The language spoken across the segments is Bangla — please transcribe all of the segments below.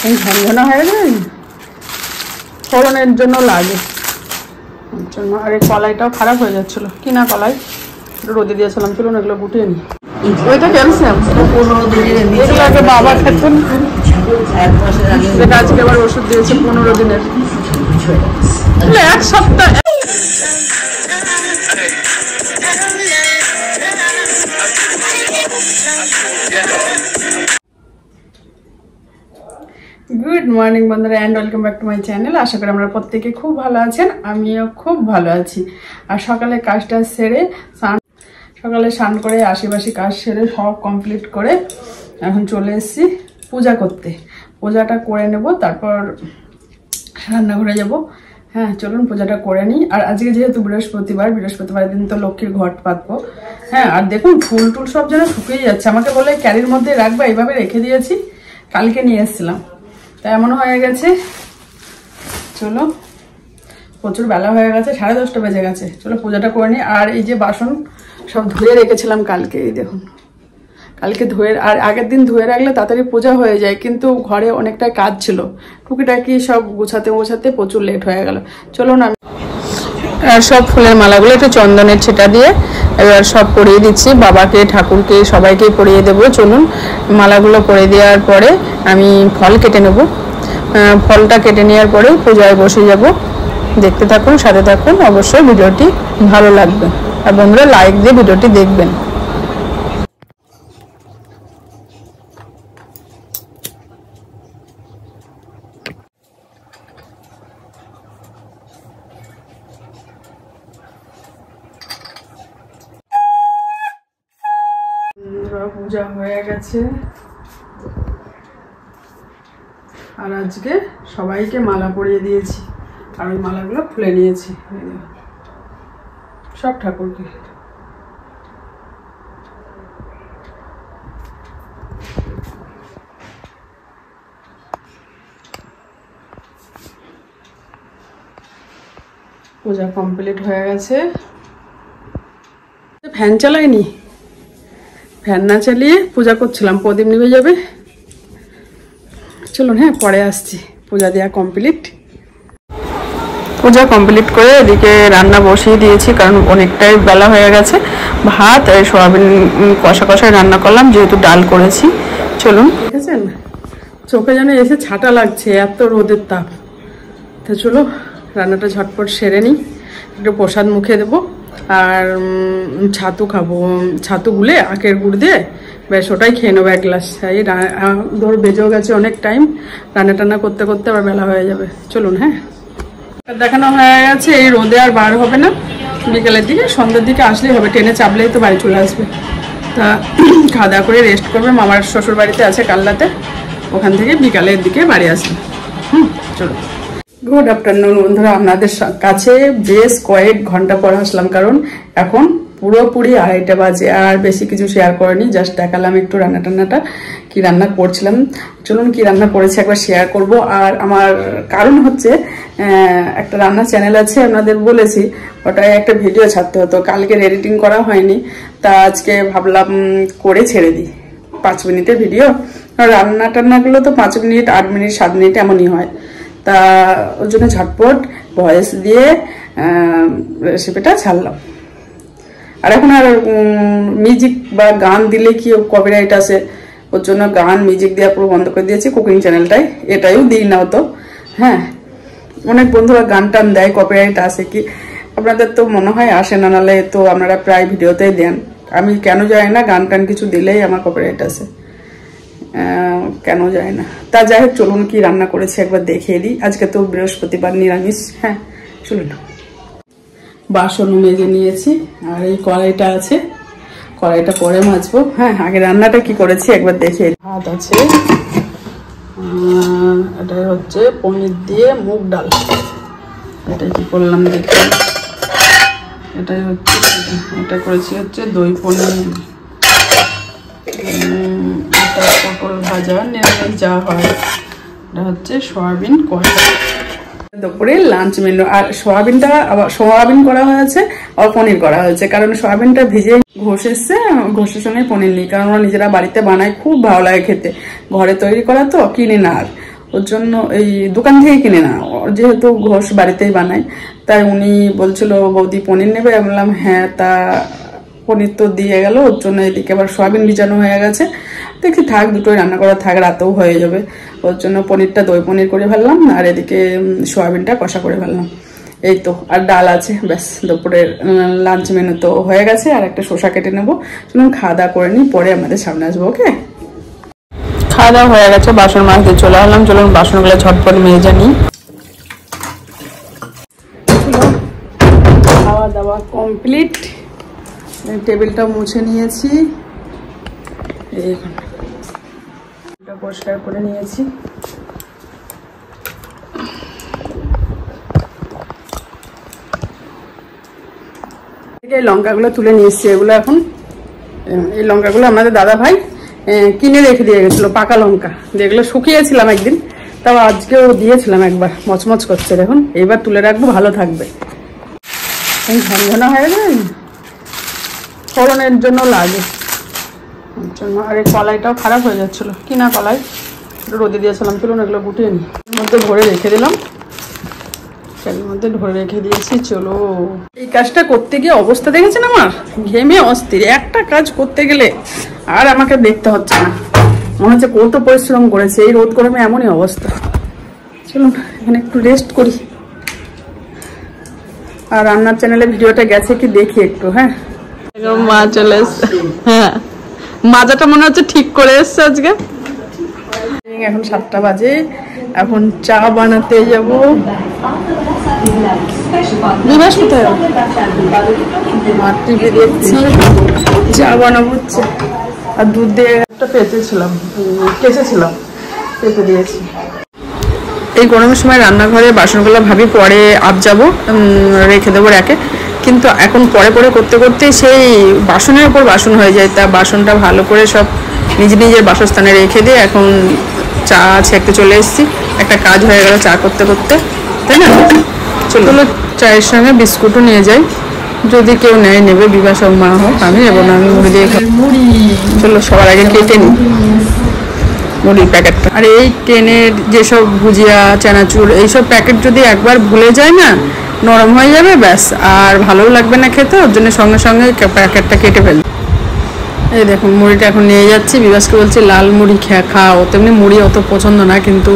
এই ঝনঝনা হয়ে যায় ফোড়নের জন্য লাগে জন্য। আর এই কলাইটাও খারাপ হয়ে যাচ্ছিল, কিনা কলাই রোদে দিয়েছিলাম, চলুন এগুলো গুটিয়ে নি। ওইটা ক্যালসিয়াম, এগুলো আগে বাবা খেতেন, আজকে আবার ওষুধ দিয়েছে 15 দিনের, 1 সপ্তাহ। গুড মর্নিং বন্ধুরা, and welcome back to my channel. আশা করি আমরা প্রত্যেকে খুব ভালো আছেন, আমিও খুব ভালো আছি। আর সকালে কাজটা সেরে সকালে স্নান করে আশেপাশে কাজ সেরে সব কমপ্লিট করে এখন চলে এসেছি পূজা করতে। পূজাটা করে নেব, তারপর রান্নাঘরে যাব। হ্যাঁ চলুন পূজাটা করে নিই। আর আজকে যেহেতু বৃহস্পতিবার দিন তো লক্ষ্মীর ঘট পাতবো। হ্যাঁ আর দেখুন ফুল টুল সব যেন শুকিয়ে যাচ্ছে। আমাকে বলে ক্যারির মধ্যে রাখবা, এইভাবে রেখে দিয়েছি, কালকে নিয়ে এসেছিলাম, তাই এমন হয়ে গেছে। চলো প্রচুর বেলা হয়ে গেছে, 10:30 বেজে গেছে। চলো পূজাটা করে নিই। আর এই যে বাসন সব ধুয়ে রেখেছিলাম কালকে, এই দেখুন কালকে ধুয়ে, আর আগের দিন ধুয়ে রাখলে তাড়াতাড়ি পূজা হয়ে যায়, কিন্তু ঘরে অনেকটা কাজ ছিল, টুকিটাকি সব গোছাতে প্রচুর লেট হয়ে গেল। চলুন আমি আর সব ফুলের মালাগুলো একটু চন্দনের ছিটা দিয়ে এবার সব পরিয়ে দিচ্ছি, বাবাকে ঠাকুরকে সবাইকে পরিয়ে দেবো। চলুন মালাগুলো পরিয়ে দেওয়ার পরে আমি ফল কেটে নেব। ফলটা কেটে নেওয়ার পরে পূজায় বসে যাব। দেখতে থাকুন, সাথে থাকুন, অবশ্যই ভিডিওটি ভালো লাগবে। আর বন্ধুরা লাইক দিয়ে ভিডিওটি দেখবেন। পূজা হয়ে গেছে, আর আজকে সবাইকে মালা পরিয়ে দিয়েছি, আর ওই মালাগুলো খুলে নিয়েছি সব ঠাকুরকে। পূজা কমপ্লিট হয়ে গেছে। ফ্যান চালাইনি, ফ্যান না চালিয়ে পূজা করছিলাম, প্রদীপ নিভে যাবে। চলুন হ্যাঁ পরে আসছি। পূজা দেওয়া কমপ্লিট, পূজা কমপ্লিট করে এদিকে রান্না বসিয়ে দিয়েছি, কারণ অনেকটাই বেলা হয়ে গেছে। ভাত আর সোয়াবিন কষায় রান্না করলাম, যেহেতু ডাল করেছি। চলুন, দেখেছেন চোখে যেন এসে ছাটা লাগছে, এত রোদের তাপ। তো চলো রান্নাটা ঝটপট সেরে নিই, একটু প্রসাদ মুখে দেবো। আর ছাতু খাবো, ছাতু গুলে আখের গুড় দিয়ে বেশ ওটাই খেয়ে নেবো 1 গ্লাস। এই ধর বেজেও গেছে অনেক টাইম, রান্না টান্না করতে করতে আবার বেলা হয়ে যাবে। চলুন হ্যাঁ দেখানো হয়ে গেছে। এই রোদে আর বার হবে না, বিকেলের দিকে সন্ধ্যের দিকে আসলেই হবে, ট্রেনে চাপলেই তো বাড়ি চলে আসবে। তা খাওয়া দাওয়া করে রেস্ট করবে, মামার শ্বশুর বাড়িতে আছে কালনাতে, ওখান থেকে বিকালের দিকে বাড়ি আসবে। চলো গুড আফটারনুন বন্ধুরা, আপনাদের কাছে বেশ কয়েক ঘন্টা পরে আসলাম, কারণ এখন পুরোপুরি 2:30 বাজে। আর বেশি কিছু শেয়ার করিনি, জাস্ট দেখালাম একটু রান্না টান্নাটা, কি রান্না করছিলাম। চলুন কি রান্না করেছি একবার শেয়ার করব। আর আমার কারণ হচ্ছে একটা রান্না চ্যানেল আছে, আপনাদের বলেছি, ওটায় একটা ভিডিও ছাড়তে হতো, কালকে এডিটিং করা হয়নি, তা আজকে ভাবলাম করে ছেড়ে দিই। 5 মিনিটের ভিডিও, রান্না টান্নাগুলো তো 5 মিনিট 8 মিনিট 7 মিনিট এমনই হয়। তা ওর জন্য ঝটপট ভয়েস দিয়ে রেসিপিটা ছাড়লাম। আর এখন আর মিউজিক বা গান দিলে কি কপিরাইট আসে, ওর জন্য গান মিউজিক দেওয়া পুরো বন্ধ করে দিয়েছি কুকিং চ্যানেলটাই। এটাইও দিই না তো। হ্যাঁ অনেক বন্ধুরা গান টান দেয়, কপিরাইট আসে কি আপনাদের তো মনে হয় আসে না, নাহলে তো আপনারা প্রায় ভিডিওতেই দেন। আমি কেন জানি না, গান টান কিছু দিলেই আমার কপিরাইট আসে, কেন যায় না। তা যাই হোক চলুন কি রান্না করেছি একবার দেখিয়ে দিই। আজকে তো বৃহস্পতিবার, নিরামিষ। হ্যাঁ চলুন, বাসন মেজে নিয়েছি, আর এই কড়াইটা আছে, কড়াইটা পরে মাজবো। হ্যাঁ আগে রান্নাটা কি করেছি একবার দেখিয়ে দিই। ভাত আছে, এটাই হচ্ছে পনির দিয়ে মুগ ডাল। এটাই কি করলাম দেখি, এটাই হচ্ছে, এটা করেছি হচ্ছে দই পনির, পটল ভাজা, নিরামিষ যা হয়। এটা হচ্ছে সয়াবিন কষা, দুপুরে লাঞ্চ মেনু। আর সয়াবিনটা আবার সয়াবিন করা হয়েছে আর পনির করা হয়েছে, কারণ সয়াবিনটা ভিজে ঘষে এসছে, ঘষের সঙ্গে পনির নিই, কারণ ওরা নিজেরা বাড়িতে বানায়, খুব ভালো লাগে খেতে। ঘরে তৈরি করা তো, কিনে না। আর ওর জন্য এই দোকান থেকে কিনে না, যেহেতু ঘোষ বাড়িতেই বানায়, তাই উনি বলছিল বৌদি পনির নেবে। আমি বললাম হ্যাঁ, তা পনির তো দিয়ে গেল। ওর জন্য এদিকে আবার সয়াবিন ভিজানো হয়ে গেছে, দেখি থাক, দুটোই রান্না করা থাক, রাতেও হয়ে যাবে। ওর জন্য পনিরটা দই পনির করে ফেললাম, আর এদিকে সয়াবিনটা কষা করে ফেললাম। এই তো, আর ডাল আছে, ব্যাস দুপুরের লাঞ্চ মেনু তো হয়ে গেছে। আর একটা শসা কেটে নেবো। চলুন খাওয়া দাওয়া করে নিই, পরে আমাদের সামনে আসবো। ওকে, খাওয়া দাওয়া হয়ে গেছে, বাসন মাজতে চলে আসলাম। চলুন বাসনগুলো ঝটপট মেজে নিই। খাওয়া দাওয়া কমপ্লিট, টেবিলটা মুছে নিয়েছি, পরিষ্কার করে নিয়েছি। এই লঙ্কাগুলো তুলে নিয়ে এসছি, এগুলো এখন এই লঙ্কাগুলো আমাদের দাদা ভাই কিনে রেখে দিয়ে গেছিলো, পাকা লঙ্কা যেগুলো শুকিয়েছিলাম একদিন, তাও আজকেও দিয়েছিলাম একবার, মচমচ করছে দেখুন। এইবার তুলে রাখবো, ভালো থাকবে। ঝনঝনা হয়ে যায়, ফোড়নের জন্য লাগে, ওর জন্য। আর এই কলাইটাও খারাপ হয়ে যাচ্ছিলো, কিনা কলাই, রোদে দিয়েছিলাম। চলুন এগুলো গুটিয়ে নিই, এর মধ্যে ভরে রেখে দিলাম, এর মধ্যে ভরে রেখে দিয়েছি। চলো, এই কাজটা করতে গিয়ে অবস্থা দেখেছেন আমার, ঘেমে অস্থির। একটা কাজ করতে গেলে আর আমাকে দেখতে হচ্ছে না, মনে হচ্ছে কত পরিশ্রম করেছে। এই রোদ গরমে এমনই অবস্থা। চলুন এখানে একটু রেস্ট করি। আর রান্নার চ্যানেলে ভিডিওটা গেছে কি দেখি একটু। হ্যাঁ, মা চলে এসছে। হ্যাঁ, মাজাটা মনে হচ্ছে ঠিক করে এসছে আজকে। এখন 7টা বাজে, এখন চা বানাতে যাব। বিবাস কোথায়? টিভি দেখছি, চা বানাবো। আর দুধ দিয়ে একটা পেতেছিলাম, কেচেছিলাম, পেতে দিয়েছি। এই গরমের সময় রান্নাঘরে বাসনগুলো ভাবি পরে যাবো, রেখে দেবো র্যাকে, কিন্তু এখন পরে পরে করতে করতে সেই বাসনের উপর বাসন হয়ে যায়। তা বাসনটা ভালো করে সব নিজের বাসস্থানে রেখে দিয়ে এখন চা ছেঁকতে চলে এসেছি। একটা কাজ হয়ে গেল চা করতে করতে, তাই না? চলো, চায়ের সঙ্গে বিস্কুটও নিয়ে যাই, যদি কেউ নেবে, বিবাস হোক মা হোক, আমি নেবো না, আমি মুড়ি দিয়ে খাবো। চলো সবার আগে কেটে নিই মুড়ির প্যাকেটটা। আর এই ট্রেনের যেসব ভুজিয়া, চানাচুর, এইসব প্যাকেট যদি একবার ভুলে যায় না, নরম হয়ে যাবে, ব্যাস আর ভালোও লাগবে না খেতে। ওর জন্য সঙ্গে সঙ্গে প্যাকেটটা কেটে ফেলি। এই দেখুন মুড়িটা এখন নিয়ে যাচ্ছি। বিবাসকে বলছি লাল মুড়ি খাও, তেমনি মুড়ি অত পছন্দ না, কিন্তু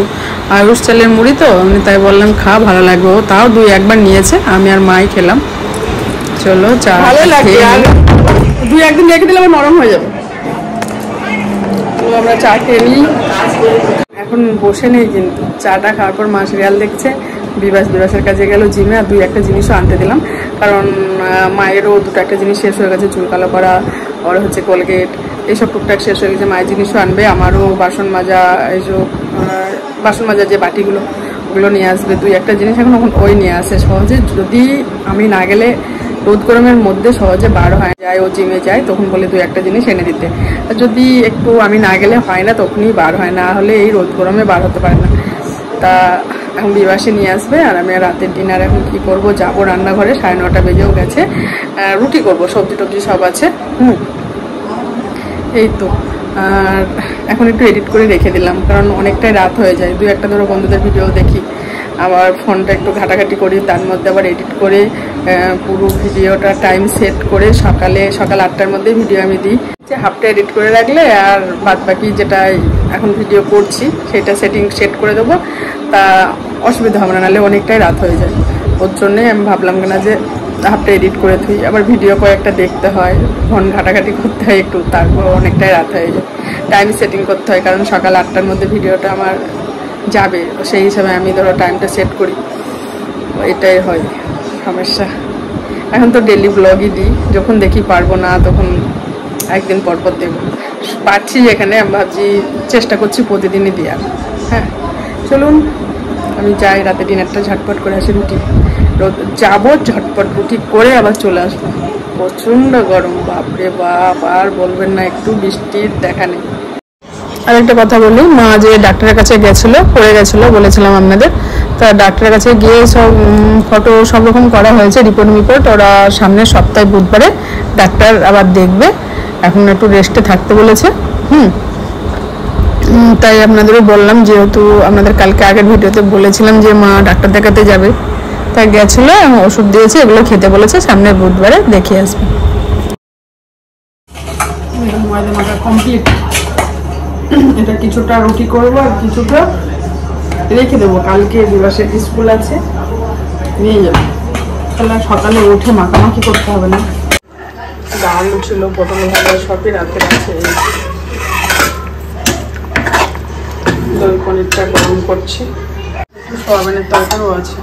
আয়ুষ চালের মুড়ি তো, আমি তাই বললাম খা, ভালো লাগবে। ও তাও 2-1 বার নিয়েছে, আমি আর মাই খেলাম। চলো চা, ভালো লাগে, আর 2-1 দিন রেখে দিলে আবার নরম হয়ে যাবে। আমরা চা খেয়ে নিই। এখন বসে নেই, কিন্তু চাটা খাওয়ার পর মা সিরিয়াল দেখছে, বিবাসের কাছে গেল জিমে। আর 2-1টা জিনিসও আনতে দিলাম, কারণ মায়েরও 2-1টা জিনিস শেষ হয়ে গেছে, চুল কালো করা, আর হচ্ছে কোলগেট, এইসব টুকটাক শেষ হয়ে গেছে। মায়ের জিনিসও আনবে, আমারও বাসন মাজা, এই যে বাসন মাজার যে বাটিগুলো, ওগুলো নিয়ে আসবে। 2-1টা জিনিস এখন ওই নিয়ে আসে সহজে, যদি আমি না গেলে রোদ গরমের মধ্যে সহজে বার হয় যায়। ও জিমে যায়, তখন বলে 2-1টা জিনিস এনে দিতে। আর যদি একটু আমি না গেলে হয় না, তখনই বার হয়, না হলে এই রোদ গরমে বার হতে পারে না। তা এখন বিবাসে নিয়ে আসবে। আর আমি রাতের ডিনার এখন কী করবো, যাবো রান্নাঘরে, 9:30 বেজেও গেছে। রুটি করবো, সবজি টবজি সব আছে। এই তো। আর এখন একটু এডিট করে রেখে দিলাম, কারণ অনেকটাই রাত হয়ে যায়। 2-1টা ধরো বন্ধুদের ভিডিও দেখি, আবার ফোনটা একটু ঘাটাঘাটি করি, তার মধ্যে আবার এডিট করে পুরো ভিডিওটা টাইম সেট করে সকাল 8টার মধ্যে ভিডিও আমি দিই। যে হাফটা এডিট করে রাখলে আর বাদ বাকি যেটা এখন ভিডিও করছি সেটা সেট করে দেবো, তা অসুবিধা হবে না, নাহলে অনেকটাই রাত হয়ে যায়। ওর জন্যই আমি ভাবলাম না যে হাফটা এডিট করে থুই, আবার ভিডিও কয়েকটা দেখতে হয়, ফোন ঘাটাঘাটি করতে হয় একটু, তারপর অনেকটাই রাত হয়ে যায়। টাইম সেটিং করতে হয়, কারণ সকাল 8টার মধ্যে ভিডিওটা আমার যাবে, সেই হিসাবে আমি ধরো টাইমটা সেট করি। এটাই হয় সমস্যা। এখন তো ডেলি ব্লগই দিই, যখন দেখি পারবো না তখন একদিন পর দেবো, পারছি যেখানে আমি ভাবছি চেষ্টা করছি প্রতিদিনই দেওয়ার। হ্যাঁ চলুন আমি যাই, রাতে ডিনারটা ঝটপট করে আসি, রুটি যাবো, ঝটপট রুটি করে আবার চলে আসবো। প্রচণ্ড গরম, বাপরে বাপ, আর বলবেন না, একটু বৃষ্টির দেখা নেই। আর একটা কথা বলি, মা যে ডাক্তারের কাছে গেছিলো, পড়ে গেছিলো বলেছিলাম আপনাদের, তা ডাক্তারের কাছে গিয়ে সব ফটো সব রকম করা হয়েছে, রিপোর্ট। ওরা সামনের সপ্তাহে বুধবারে ডাক্তার আবার দেখবে, এখন একটু রেস্টে থাকতে বলেছে। তাই আপনাদেরও বললাম, যেহেতু আপনাদের কালকে আগের ভিডিওতে বলেছিলাম যে মা ডাক্তার দেখাতে যাবে, তাই গেছিলো, ওষুধ দিয়েছে, এগুলো খেতে বলেছে, সামনে বুধবারে দেখিয়ে আসবে। ময়দা মাখা কমপ্লিট। এটা কিছুটা রুটি করবো আর কিছুটা রেখে দেবো, কালকে দিবসের স্কুল আছে, নিয়ে যাবো, তাহলে সকালে উঠে মাখামাখি করতে হবে না। ডাল ছিল, পটল ভাজা, সবই রাতে আছে। দই পনিরটা গরম করছি, সোয়াবিনের তরকারিও আছে।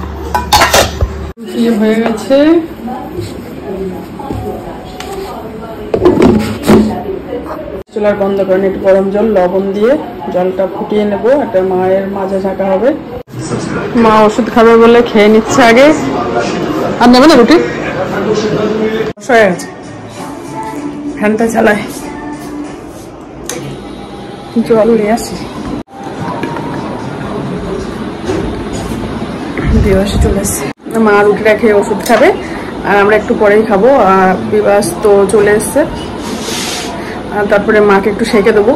কি হয়ে গেছে, চুলার বন্ধ করেন, একটু গরম জল লবণ দিয়ে জলটা ফুটিয়ে নেব। একটা মায়ের মাজা ঝাঁকা হবে, মা ওষুধ খাবে বলে খেয়ে নিচ্ছে আগে। আর নেবে না রুটি, হয়ে গেছে, ফ্যানটা চালায়, জল নিয়ে আসি। বিবাস চলে এসছে, মা রুটিটা খেয়ে ওষুধ খাবে আর আমরা একটু পরেই খাবো। আর বিবাস তো চলে এসছে, আর তারপরে মাকে একটু সেঁকে দেবো।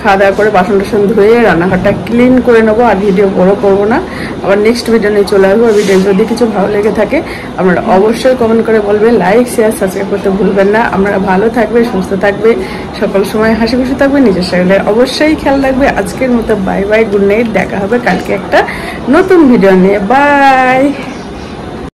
খাওয়া দাওয়া করে বাসন টাসন ধুয়ে রান্নাঘরটা ক্লিন করে নেবো। আর ভিডিও বড় করবো না, আবার নেক্সট ভিডিও নিয়ে চলে আসবো। ভিডিও যদি কিছু ভালো লেগে থাকে আপনারা অবশ্যই কমেন্ট করে বলবেন, লাইক শেয়ার সাবস্ক্রাইব করতে ভুলবেন না। আপনারা ভালো থাকবে, সুস্থ থাকবে, সকল সময় হাসি খুশি থাকবে, নিজের শরীরে অবশ্যই খেয়াল রাখবে। আজকের মতো বাই বাই, গুড নাইট, দেখা হবে কালকে একটা নতুন ভিডিও নিয়ে, বাই।